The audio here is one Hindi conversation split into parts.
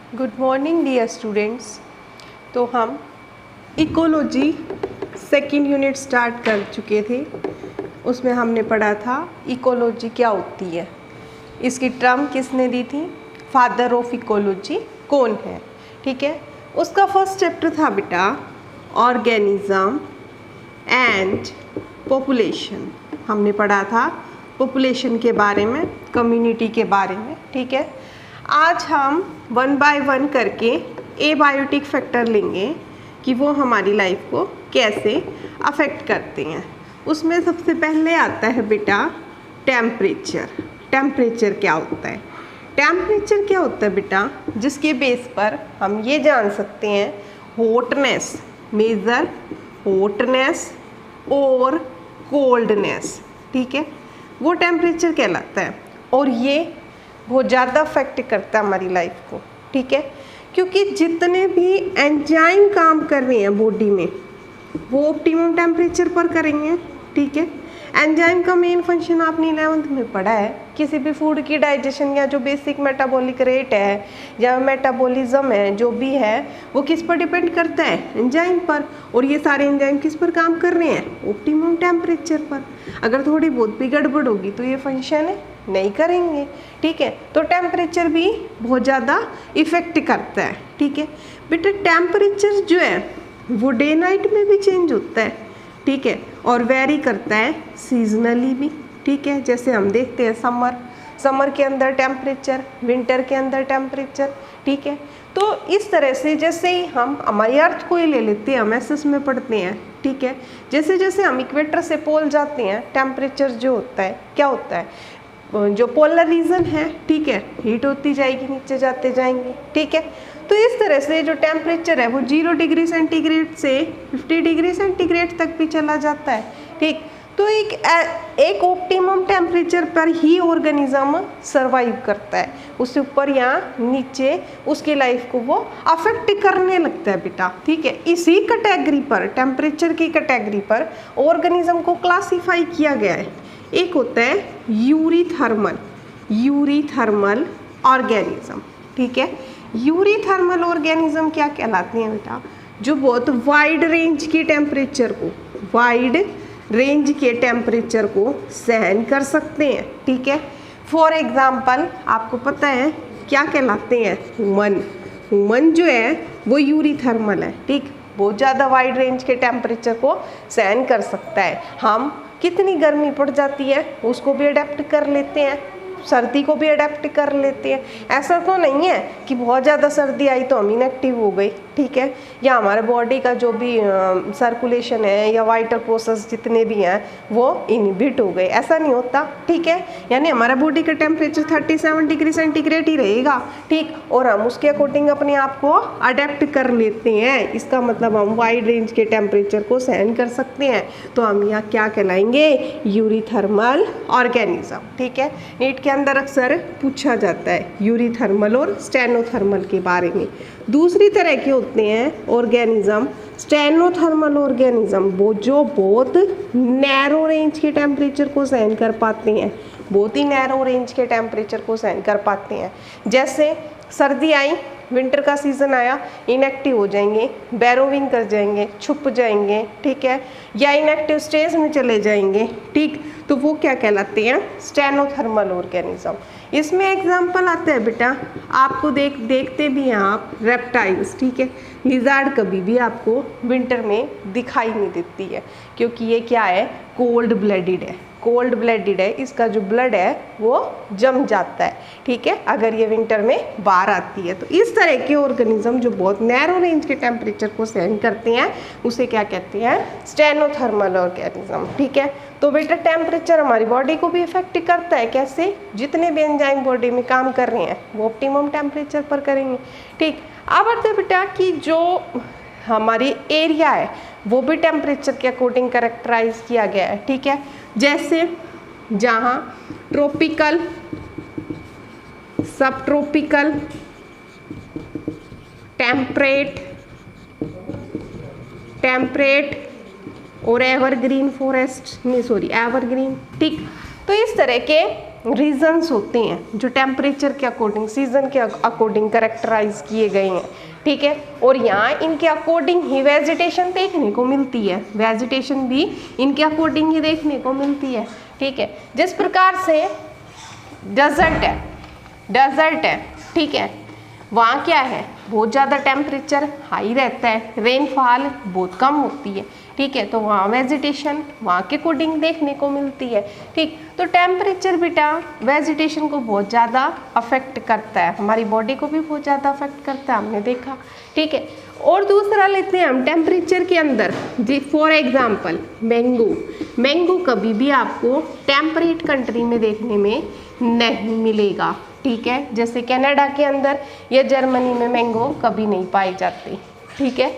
Good morning dear students. तो हम इकोलॉजी सेकंड यूनिट स्टार्ट कर चुके थे। उसमें हमने पढ़ा था इकोलॉजी क्या होती है, इसकी टर्म किसने दी थी, फादर ऑफ इकोलॉजी कौन है। ठीक है, उसका फर्स्ट चैप्टर था बेटा ऑर्गेनिज्म एंड पॉपुलेशन। हमने पढ़ा था पॉपुलेशन के बारे में, कम्युनिटी के बारे में। ठीक है, आज हम वन बाय वन करके एबायोटिक फैक्टर लेंगे कि वो हमारी लाइफ को कैसे अफेक्ट करते हैं। उसमें सबसे पहले आता है बेटा टेम्परेचर। टेम्परेचर क्या होता है? टेम्परेचर क्या होता है बेटा, जिसके बेस पर हम ये जान सकते हैं हॉटनेस, मेजर हॉटनेस और कोल्डनेस। ठीक है, वो टेम्परेचर कहलाता है और ये बहुत ज़्यादा अफेक्ट करता है हमारी लाइफ को। ठीक है, क्योंकि जितने भी एंजाइम काम कर रहे हैं बॉडी में वो ऑप्टिमम टेम्परेचर पर करेंगे। ठीक है, एंजाइम का मेन फंक्शन आपने 11th में पढ़ा है। किसी भी फूड की डाइजेशन या जो बेसिक मेटाबॉलिक रेट है या मेटाबॉलिज्म है जो भी है वो किस पर डिपेंड करता है, एंजाइम पर। और ये सारे एंजाइम किस पर काम कर रहे हैं, ऑप्टिमम टेम्परेचर पर। अगर थोड़ी बहुत भी गड़बड़ होगी तो ये फंक्शन नहीं करेंगे। ठीक है, तो टेम्परेचर भी बहुत ज़्यादा इफेक्ट करता है। ठीक है बेटा, टेम्परेचर जो है वो डे नाइट में भी चेंज होता है। ठीक है, और वेरी करता है सीजनली भी। ठीक है, जैसे हम देखते हैं समर के अंदर टेम्परेचर, विंटर के अंदर टेम्परेचर। ठीक है, तो इस तरह से जैसे ही हम हमारी अर्थ को ही ले लेते हैं, हम एसएस में पढ़ते हैं। ठीक है, जैसे जैसे हम इक्वेटर से पोल जाते हैं टेम्परेचर जो होता है क्या होता है, जो पोलर रीजन है, ठीक है, हीट होती जाएगी, नीचे जाते जाएंगे। ठीक है, तो इस तरह से जो टेम्परेचर है वो 0 डिग्री सेंटीग्रेड से 50 डिग्री सेंटीग्रेड तक भी चला जाता है। ठीक, तो एक ऑप्टिमम टेम्परेचर पर ही ऑर्गेनिज्म सरवाइव करता है। उससे ऊपर या नीचे उसकी लाइफ को वो अफेक्ट करने लगता है बेटा। ठीक है, इसी कैटेगरी पर, टेम्परेचर की कैटेगरी पर ऑर्गेनिज्म को क्लासीफाई किया गया है। एक होता है यूरीथर्मल ऑर्गेनिज्म। ठीक है, यूरीथर्मल ऑर्गेनिज्म क्या कहलाते हैं बेटा, जो बहुत वाइड रेंज के टेम्परेचर को सहन कर सकते हैं। ठीक है, फॉर एग्जाम्पल आपको पता है क्या कहलाते हैं, ह्यूमन जो है वो यूरीथर्मल है। ठीक, बहुत ज़्यादा वाइड रेंज के टेम्परेचर को सहन कर सकता है। हम कितनी गर्मी पड़ जाती है उसको भी अडेप्ट कर लेते हैं, सर्दी को भी अडेप्ट कर लेते हैं। ऐसा तो नहीं है कि बहुत ज़्यादा सर्दी आई तो हम इनएक्टिव हो गई। ठीक है, या हमारे बॉडी का जो भी सर्कुलेशन है या वाइटल प्रोसेस जितने भी हैं वो इनहिबिट हो गए, ऐसा नहीं होता। ठीक है, यानी हमारा बॉडी का टेम्परेचर 37 डिग्री सेंटीग्रेड ही रहेगा। ठीक, और हम उसके अकॉर्डिंग अपने आप को अडेप्ट कर लेते हैं। इसका मतलब हम वाइड रेंज के टेम्परेचर को सहन कर सकते हैं, तो हम यहाँ क्या कहलाएंगे, यूरीथर्मल ऑर्गेनिज्म। ठीक है, नीट के अंदर अक्सर पूछा जाता है यूरीथर्मल और स्टेनोथर्मल के बारे में। दूसरी तरह के होते हैं ऑर्गेनिज्म स्टेनोथर्मल ऑर्गेनिज्म, वो जो बहुत नैरो रेंज के टेम्परेचर को सहन कर पाते हैं, बहुत ही नैरो रेंज के टेम्परेचर को सहन कर पाते हैं। जैसे सर्दी आई, विंटर का सीज़न आया, इनएक्टिव हो जाएंगे, बैरोविंग कर जाएंगे, छुप जाएंगे। ठीक है, या इनएक्टिव स्टेज में चले जाएंगे। ठीक, तो वो क्या कहलाते हैं, स्टेनोथर्मल ऑर्गेनिज्म। इसमें एग्जाम्पल आता है बेटा, आपको देखते भी हैं आप रेप्टाइल्स। ठीक है, लिजार्ड कभी भी आपको विंटर में दिखाई नहीं देती है क्योंकि ये क्या है, कोल्ड ब्लडेड है। इसका जो ब्लड है वो जम जाता है। ठीक है, अगर ये विंटर में बाहर आती है। तो इस तरह के ऑर्गेनिज्म जो बहुत नैरो रेंज के टेम्परेचर को सहन करते हैं उसे क्या कहते हैं, स्टेनोथर्मल ऑर्गेनिज्म। ठीक है, तो बेटा टेम्परेचर हमारी बॉडी को भी इफेक्ट करता है। कैसे, जितने भी एंजाइम बॉडी में काम कर रहे हैं वो ऑप्टिमम टेम्परेचर पर करेंगे। ठीक, अब आते बेटा कि जो हमारी एरिया है वो भी टेम्परेचर के अकॉर्डिंग कैरेक्टराइज किया गया है। ठीक है, जैसे जहाँ ट्रॉपिकल, सब ट्रॉपिकल, टेम्परेट और एवरग्रीन फॉरेस्ट एवरग्रीन। ठीक, तो इस तरह के रीजन्स होते हैं जो टेम्परेचर के अकॉर्डिंग, सीजन के अकॉर्डिंग करेक्टराइज किए गए हैं, ठीक है। और यहाँ इनके अकॉर्डिंग ही वेजिटेशन देखने को मिलती है, वेजिटेशन भी इनके अकॉर्डिंग ही देखने को मिलती है, ठीक है। जिस प्रकार से डेजर्ट है, ठीक है, वहाँ क्या है, बहुत ज़्यादा टेम्परेचर हाई रहता है, रेनफॉल बहुत कम होती है, ठीक है। तो वहाँ वेजिटेशन वहाँ के अकॉर्डिंग देखने को मिलती है, ठीक। तो टेम्परेचर बेटा वेजिटेशन को बहुत ज़्यादा अफेक्ट करता है, हमारी बॉडी को भी बहुत ज़्यादा अफेक्ट करता है, हमने देखा, ठीक है। और दूसरा लेते हैं हम टेम्परेचर के अंदर जी, फॉर एग्जांपल मैंगो कभी भी आपको टेम्परेट कंट्री में देखने में नहीं मिलेगा, ठीक है। जैसे कनाडा के अंदर या जर्मनी में मैंगो कभी नहीं पाए जाते, ठीक है।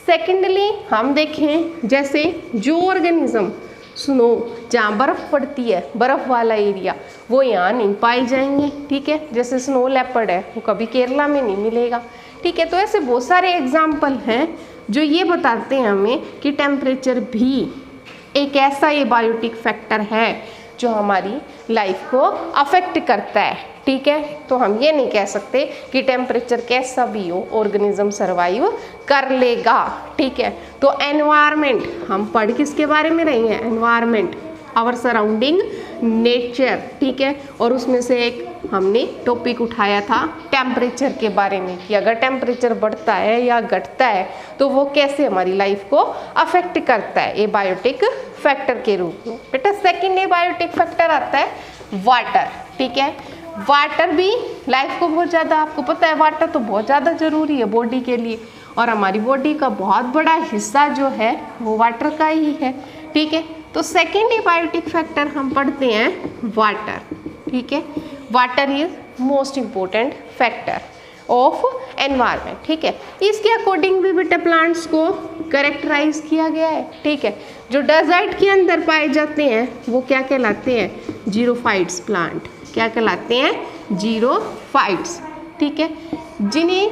सेकेंडली हम देखें जैसे जो ऑर्गेनिज्म स्नो जहाँ बर्फ़ पड़ती है, बर्फ़ वाला एरिया, वो यहाँ नहीं पाए जाएंगे, ठीक है। जैसे स्नो लेपर्ड है, वो कभी केरला में नहीं मिलेगा, ठीक है। तो ऐसे बहुत सारे एग्जाम्पल हैं जो ये बताते हैं हमें कि टेम्परेचर भी एक ऐसा ये बायोटिक फैक्टर है जो हमारी लाइफ को अफेक्ट करता है, ठीक है। तो हम ये नहीं कह सकते कि टेम्परेचर कैसा भी हो ऑर्गेनिज्म सर्वाइव कर लेगा, ठीक है। तो एनवायरनमेंट, हम पढ़ किसके बारे में रहे हैं, एनवायरनमेंट, आवर सराउंडिंग नेचर, ठीक है। और उसमें से एक हमने टॉपिक उठाया था टेम्परेचर के बारे में कि अगर टेम्परेचर बढ़ता है या घटता है तो वो कैसे हमारी लाइफ को अफेक्ट करता है, ये बायोटिक फैक्टर के रूप में। बेटा सेकेंड ये बायोटिक फैक्टर आता है वाटर, ठीक है। वाटर भी लाइफ को बहुत ज़्यादा, आपको पता है वाटर तो बहुत ज़्यादा ज़रूरी है बॉडी के लिए, और हमारी बॉडी का बहुत बड़ा हिस्सा जो है वो वाटर का ही है, ठीक है। तो सेकेंड ये बायोटिक फैक्टर हम पढ़ते हैं वाटर, ठीक है। Water is most important factor of environment, ठीक है। इसके अकॉर्डिंग भी बेटा प्लांट्स को करेक्टराइज किया गया है, ठीक है। जो डेजर्ट के अंदर पाए जाते हैं वो क्या कहलाते हैं, जीरोफाइट्स प्लांट, क्या कहलाते हैं, जीरोफाइट्स, ठीक है। जिन्हें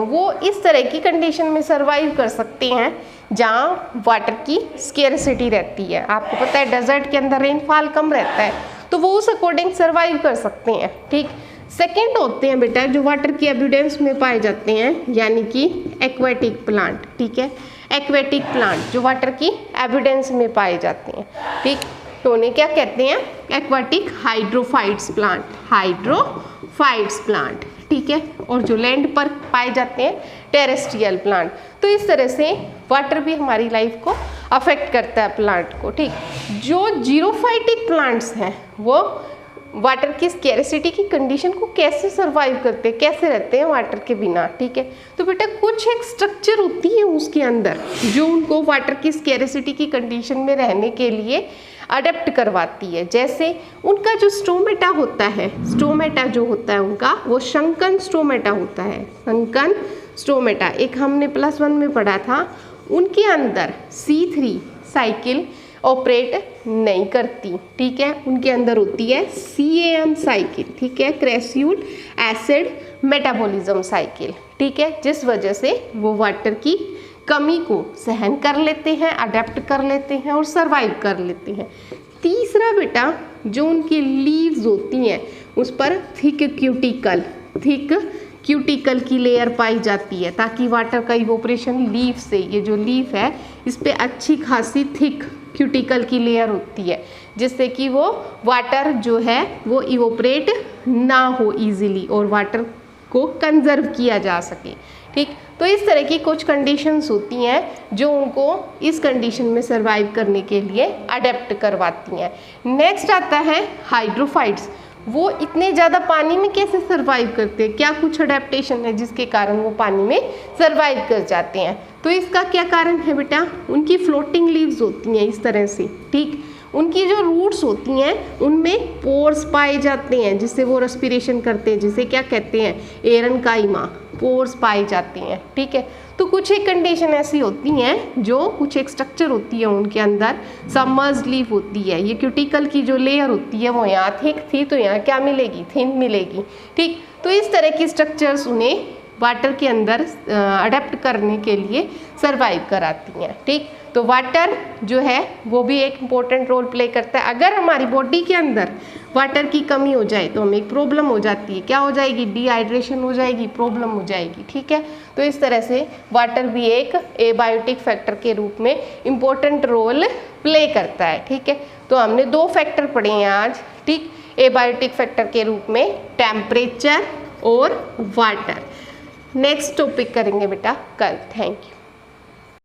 वो इस तरह की कंडीशन में सर्वाइव कर सकते हैं जहाँ वाटर की स्केर्सिटी रहती है। आपको पता है डेजर्ट के अंदर रेनफॉल कम रहता है, तो वो उस अकॉर्डिंग सर्वाइव कर सकते हैं, ठीक। सेकेंड होते हैं बेटा जो वाटर की एबिडेंस में पाए जाते हैं, यानी कि एक्वेटिक प्लांट, ठीक है। एक्वेटिक प्लांट जो वाटर की एबिडेंस में पाए जाते हैं, ठीक। तो उन्हें क्या कहते हैं, aquatic hydrophytes plant, hydrophytes plant, ठीक है। और जो लैंड पर पाए जाते हैं टेरेस्ट्रियल प्लांट। तो इस तरह से वाटर भी हमारी लाइफ को अफेक्ट करता है प्लांट को, ठीक। जो जीरोफाइटिक प्लांट्स हैं वो वाटर की स्केर्सिटी की कंडीशन को कैसे सर्वाइव करते हैं, कैसे रहते हैं वाटर के बिना, ठीक है। तो बेटा कुछ एक स्ट्रक्चर होती है उसके अंदर जो उनको वाटर की स्केर्सिटी की कंडीशन में रहने के लिए अडेप्ट करवाती है। जैसे उनका जो स्टोमेटा होता है, स्टोमेटा जो होता है उनका वो शंकन स्टोमेटा होता है, शंकन स्टोमेटा, एक हमने +1 में पढ़ा था। उनके अंदर C3 साइकिल ऑपरेट नहीं करती, ठीक है। उनके अंदर होती है CAM साइकिल, ठीक है, क्रेस्यूल एसिड मेटाबॉलिज्म साइकिल, ठीक है। जिस वजह से वो वाटर की कमी को सहन कर लेते हैं, अडेप्ट कर लेते हैं और सर्वाइव कर लेते हैं। तीसरा बेटा जो उनकी लीव्स होती हैं उस पर थिक क्यूटिकल की लेयर पाई जाती है ताकि वाटर का इवोपरेशन लीफ से, ये जो लीफ है इस पे अच्छी खासी थिक क्यूटिकल की लेयर होती है जिससे कि वो वाटर जो है वो इवोपरेट ना हो इजीली और वाटर को कंजर्व किया जा सके, ठीक। तो इस तरह की कुछ कंडीशंस होती हैं जो उनको इस कंडीशन में सर्वाइव करने के लिए अडेप्ट करवाती हैं। नेक्स्ट आता है हाइड्रोफाइट्स। वो इतने ज़्यादा पानी में कैसे सर्वाइव करते हैं, क्या कुछ अडेप्टेशन है जिसके कारण वो पानी में सर्वाइव कर जाते हैं। तो इसका क्या कारण है बेटा, उनकी फ्लोटिंग लीव्स होती हैं इस तरह से, ठीक। उनकी जो रूट्स होती हैं उनमें पोर्स पाए जाते हैं जिससे वो रेस्पिरेशन करते हैं, जिसे क्या कहते हैं, एरनकाइमा, पोर्स पाए जाते हैं, ठीक है। तो कुछ एक कंडीशन ऐसी होती हैं जो कुछ एक स्ट्रक्चर होती है उनके अंदर, सबमर्ज्ड लीफ होती है, ये क्यूटिकल की जो लेयर होती है वो यहाँ थिक थी तो यहाँ क्या मिलेगी, थिन मिलेगी, ठीक। तो इस तरह की स्ट्रक्चर्स उन्हें वाटर के अंदर अडेप्ट करने के लिए सरवाइव कराती हैं। ठीक, तो वाटर जो है वो भी एक इम्पोर्टेंट रोल प्ले करता है। अगर हमारी बॉडी के अंदर वाटर की कमी हो जाए तो हमें एक प्रॉब्लम हो जाती है, क्या हो जाएगी, डिहाइड्रेशन हो जाएगी, प्रॉब्लम हो जाएगी। ठीक है, तो इस तरह से वाटर भी एक एबायोटिक फैक्टर के रूप में इम्पोर्टेंट रोल प्ले करता है। ठीक है, तो हमने 2 फैक्टर पढ़े हैं आज। ठीक, एबायोटिक फैक्टर के रूप में टेम्परेचर और वाटर। नेक्स्ट टॉपिक करेंगे बेटा कल। Thank you.